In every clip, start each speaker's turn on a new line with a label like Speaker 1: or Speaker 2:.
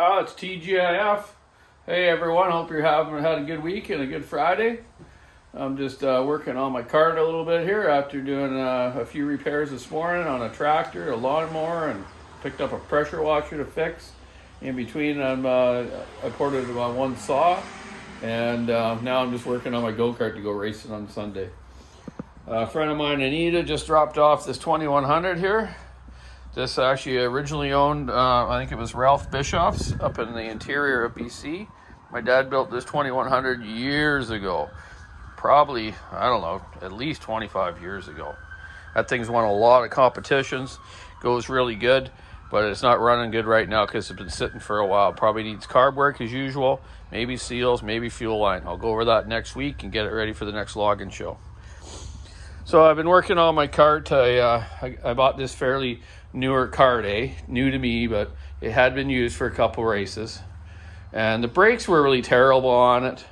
Speaker 1: It's TGIF. Hey everyone, hope you're had a good week and a good Friday. I'm just working on my kart a little bit here after doing a few repairs this morning on a tractor, a lawnmower, and picked up a pressure washer to fix. In between, I ported it on one saw, and now I'm just working on my go-kart to go racing on Sunday. A friend of mine, Anitas, just dropped off this 2100 here. This actually originally owned, I think it was Ralph Bischoff's up in the interior of BC. My dad built this 2100 years ago. Probably, I don't know, at least 25 years ago. That thing's won a lot of competitions, goes really good, but it's not running good right now because it's been sitting for a while. Probably needs carb work as usual, maybe seals, maybe fuel line. I'll go over that next week and get it ready for the next login show. So I've been working on my kart. I bought this fairly newer kart, new to me, but it had been used for a couple races. And the brakes were really terrible on it,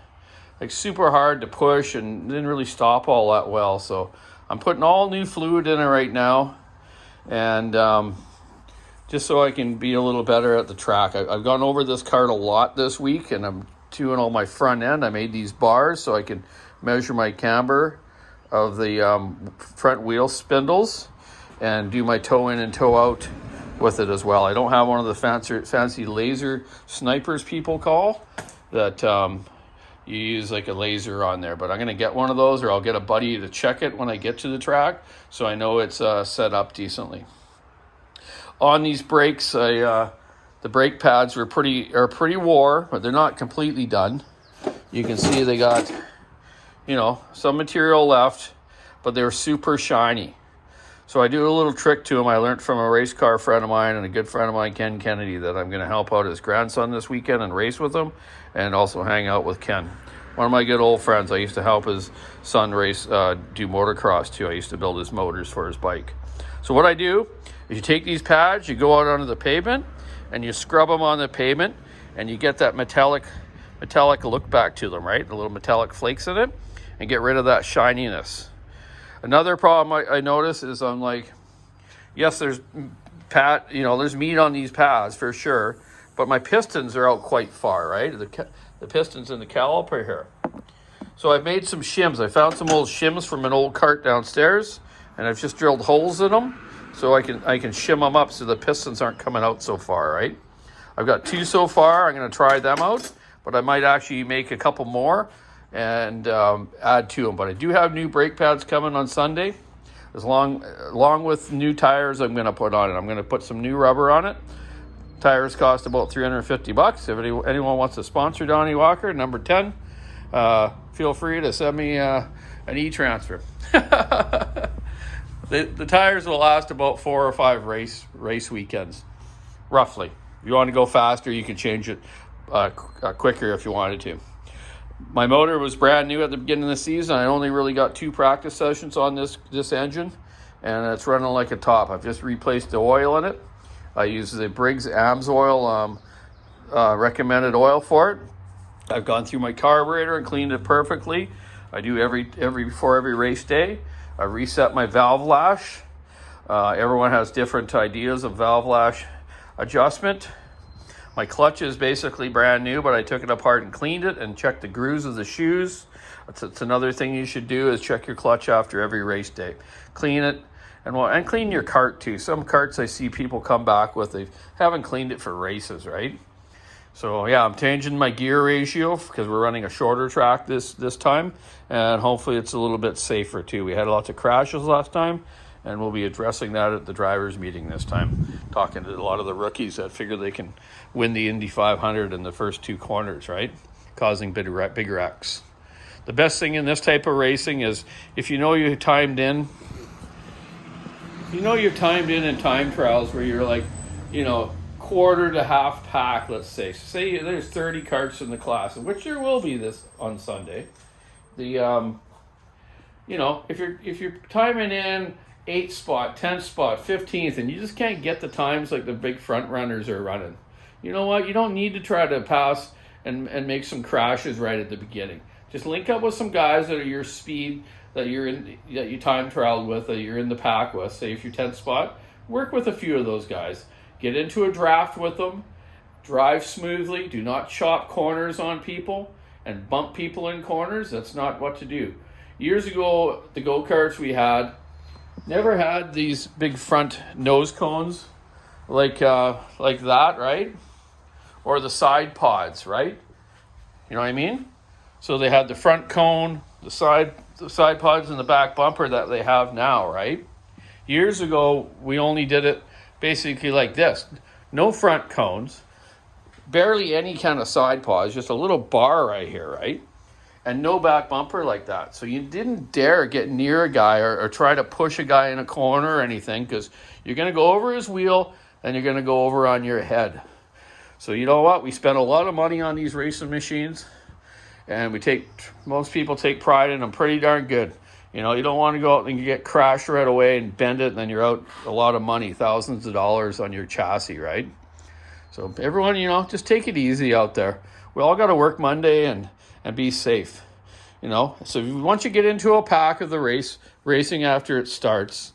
Speaker 1: like super hard to push and didn't really stop all that well. So I'm putting all new fluid in it right now, and just so I can be a little better at the track. I've gone over this kart a lot this week, and I'm doing all my front end. I made these bars so I can measure my camber of the front wheel spindles and do my toe in and toe out with it as well. I don't have one of the fancy laser snipers people call that you use like a laser on there, but I'm going to get one of those, or I'll get a buddy to check it when I get to the track so I know it's set up decently. On these brakes, the brake pads are pretty wore, but they're not completely done. You can see they got, some material left, but they're super shiny. So I do a little trick to them I learned from a race car friend of mine and a good friend of mine, Ken Kennedy, that I'm going to help out his grandson this weekend and race with him and also hang out with Ken. One of my good old friends. I used to help his son race, do motocross too. I used to build his motors for his bike. So what I do is you take these pads, you go out onto the pavement and you scrub them on the pavement, and you get that metallic look back to them, right? The little metallic flakes in it, and get rid of that shininess. Another problem I notice is I'm like, yes, there's meat on these pads for sure, but my pistons are out quite far, right? The pistons in the caliper here. So I've made some shims. I found some old shims from an old kart downstairs, and I've just drilled holes in them so I can shim them up so the pistons aren't coming out so far, right? I've got 2 so far. I'm going to try them out, but I might actually make a couple more and add to them. But I do have new brake pads coming on Sunday, along with new tires I'm going to put on it. I'm going to put some new rubber on it. Tires cost about $350. If anyone wants to sponsor Donny Walker, number 10, feel free to send me an e-transfer. The tires will last about 4 or 5 race weekends, roughly. If you want to go faster, you can change it quicker if you wanted to. My motor was brand new at the beginning of the season. I only really got 2 practice sessions on this engine, and it's running like a top. I've just replaced the oil in it. I use the Briggs AMSOIL recommended oil for it. I've gone through my carburetor and cleaned it perfectly. I do before every race day. I reset my valve lash. Everyone has different ideas of valve lash adjustment. My clutch is basically brand new, but I took it apart and cleaned it and checked the grooves of the shoes. That's another thing you should do, is check your clutch after every race day. Clean it, and clean your kart too. Some karts I see people come back with, they haven't cleaned it for races, right? So yeah, I'm changing my gear ratio because we're running a shorter track this time, and hopefully it's a little bit safer too. We had lots of crashes last time, and we'll be addressing that at the drivers' meeting this time, talking to a lot of the rookies that figure they can win the Indy 500 in the first 2 corners, right? Causing big wrecks. The best thing in this type of racing is if you've timed in in time trials where you're like, quarter to half pack, let's say. Say there's 30 karts in the class, which there will be this on Sunday. If you're timing in 8th spot, 10th spot, 15th, and you just can't get the times like the big front runners are running, you know what? You don't need to try to pass and make some crashes right at the beginning. Just link up with some guys that are your speed, that you time trialed with, that you're in the pack with. Say if you're 10th spot, work with a few of those guys. Get into a draft with them drive smoothly. Do not chop corners on people and bump people in corners. That's not what to do. Years ago, the go-karts we had never had these big front nose cones like that, right? Or the side pods, right? You know what I mean? So they had the front cone, the side pods, and the back bumper that they have now, right? Years ago, we only did it basically like this. No front cones, barely any kind of side pods, just a little bar right here, right? And no back bumper like that. So you didn't dare get near a guy or try to push a guy in a corner or anything, because you're going to go over his wheel and you're going to go over on your head. So you know what? We spent a lot of money on these racing machines, and most people take pride in them pretty darn good. You know, you don't want to go out and get crashed right away and bend it, and then you're out a lot of money, thousands of dollars on your chassis, right? So everyone, you know, just take it easy out there. We all got to work Monday and be safe, you know. So once you get into a pack of the racing after it starts,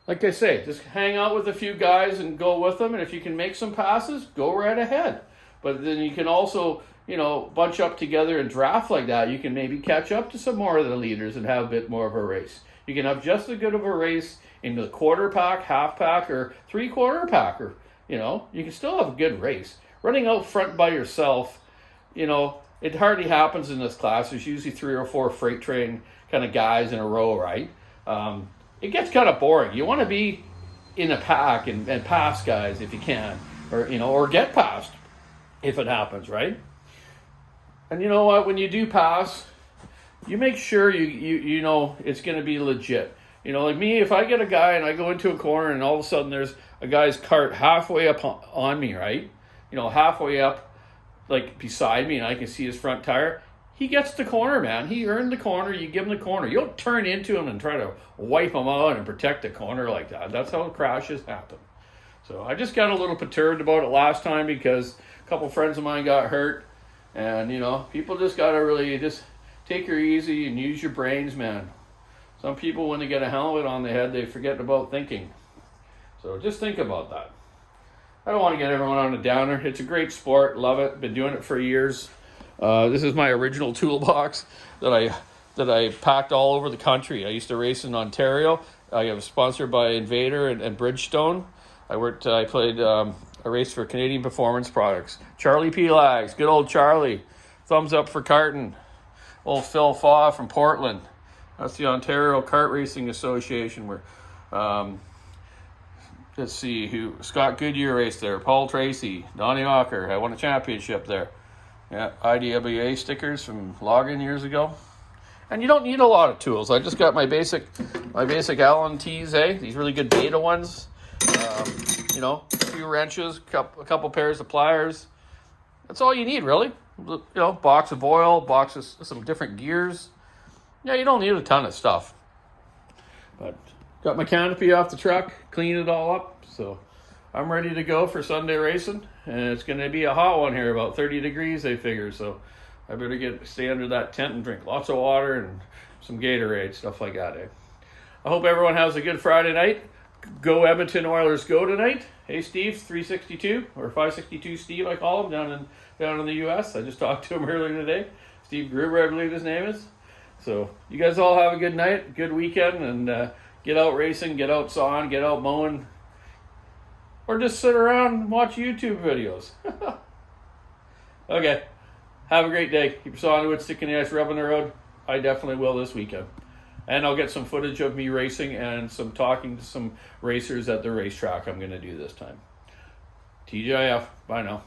Speaker 1: like I say, just hang out with a few guys and go with them. And if you can make some passes, go right ahead. But then you can also, you know, bunch up together and draft like that. You can maybe catch up to some more of the leaders and have a bit more of a race. You can have just as good of a race in the quarter pack, half pack, or 3/4 pack. Or, you know, you can still have a good race. Running out front by yourself, you know, it hardly happens in this class. There's usually 3 or 4 freight train kind of guys in a row, right? It gets kind of boring. You want to be in a pack and pass guys if you can, or, you know, or get passed if it happens, right? And you know what? When you do pass, you make sure you know it's going to be legit. You know, like me, if I get a guy and I go into a corner and all of a sudden there's a guy's cart halfway up on me, right? You know, halfway up, like beside me, and I can see his front tire. He gets the corner, man. He earned the corner. You give him the corner. You don't turn into him and try to wipe him out and protect the corner like that. That's how crashes happen. So I just got a little perturbed about it last time because a couple friends of mine got hurt. And, you know, people just got to really just take her easy and use your brains, man. Some people, when they get a helmet on their head, they forget about thinking. So just think about that. I don't want to get everyone on a downer. It's a great sport. Love it. Been doing it for years. This is my original toolbox that I packed all over the country. I used to race in Ontario. I was sponsored by Invader and Bridgestone. I raced for Canadian Performance Products. Charlie P. Lags, good old Charlie. Thumbs up for karting. Old Phil Faw from Portland. That's the Ontario Kart Racing Association. Where, let's see, Scott Goodyear raced there. Paul Tracy, Donny. I won a championship there. Yeah, IDWA stickers from Logan years ago. And you don't need a lot of tools. I just got my basic Allen T's, these really good Beta ones. You know, a few wrenches, a couple pairs of pliers. That's all you need, really. You know, box of oil, boxes, some different gears. Yeah, you don't need a ton of stuff. But got my canopy off the truck, cleaned it all up, so I'm ready to go for Sunday racing. And it's going to be a hot one here, about 30 degrees, they figure. So I better stay under that tent and drink lots of water and some Gatorade, stuff like that. I hope everyone has a good Friday night. Go Edmonton Oilers, go tonight. Hey, Steve, 362 or 562 Steve, I call him down in the U.S. I just talked to him earlier today. Steve Gruber, I believe his name is. So you guys all have a good night, good weekend, and get out racing, get out sawing, get out mowing, or just sit around and watch YouTube videos. Okay, have a great day. Keep your sawing wood, sticking the ice, rubbing the road. I definitely will this weekend. And I'll get some footage of me racing and some talking to some racers at the racetrack I'm going to do this time. TGIF. Bye now.